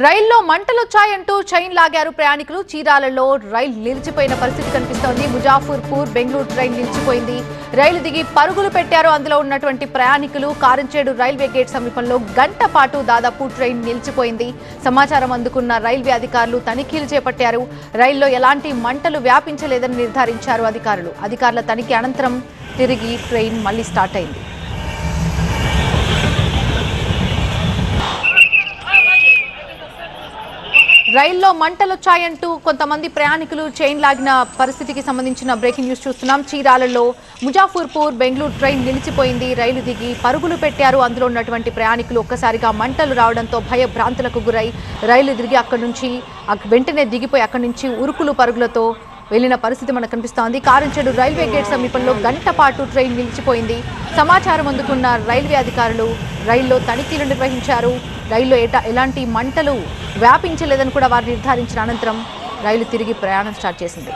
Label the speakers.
Speaker 1: రైల్లో మంటలొచ్చాయంటూ చైన్ లాగారు ప్రయాణికులు. చీరాలలో రైలు నిలిచిపోయిన పరిస్థితి కనిపిస్తోంది. ముజాఫర్పూర్ బెంగళూరు ట్రైన్ నిలిచిపోయింది. రైలు దిగి పరుగులు పెట్టారు అందులో ఉన్నటువంటి ప్రయాణికులు. కారంచేడు రైల్వే గేట్ సమీపంలో గంట పాటు దాదాపు ట్రైన్ నిలిచిపోయింది. సమాచారం అందుకున్న రైల్వే అధికారులు తనిఖీలు చేపట్టారు. రైల్లో ఎలాంటి మంటలు వ్యాపించలేదని నిర్ధారించారు అధికారులు. అధికారుల తనిఖీ అనంతరం తిరిగి ట్రైన్ మళ్లీ స్టార్ట్ అయింది. రైల్లో మంటలొచ్చాయంటూ కొంతమంది ప్రయాణికులు చైన్ లాగిన పరిస్థితికి సంబంధించిన బ్రేకింగ్ న్యూస్ చూస్తున్నాం. చీరాలలో ముజాఫర్పూర్ బెంగళూరు ట్రైన్ నిలిచిపోయింది. రైలు దిగి పరుగులు పెట్టారు అందులో ఉన్నటువంటి ప్రయాణికులు. ఒక్కసారిగా మంటలు రావడంతో భయభ్రాంతులకు గురై రైలు తిరిగి అక్కడి నుంచి వెంటనే దిగిపోయి అక్కడి నుంచి ఉరుకులు పరుగులతో వెళ్లిన పరిస్థితి మనకు కనిపిస్తోంది. కారంచేడు రైల్వే గేట్ సమీపంలో గంట పాటు ట్రైన్ నిలిచిపోయింది. సమాచారం అందుకున్న రైల్వే అధికారులు రైల్లో తనిఖీలు నిర్వహించారు. రైల్లో ఎలాంటి మంటలు వ్యాపించలేదని కూడా వారు నిర్ధారించిన అనంతరం రైలు తిరిగి ప్రయాణం స్టార్ట్ చేసింది.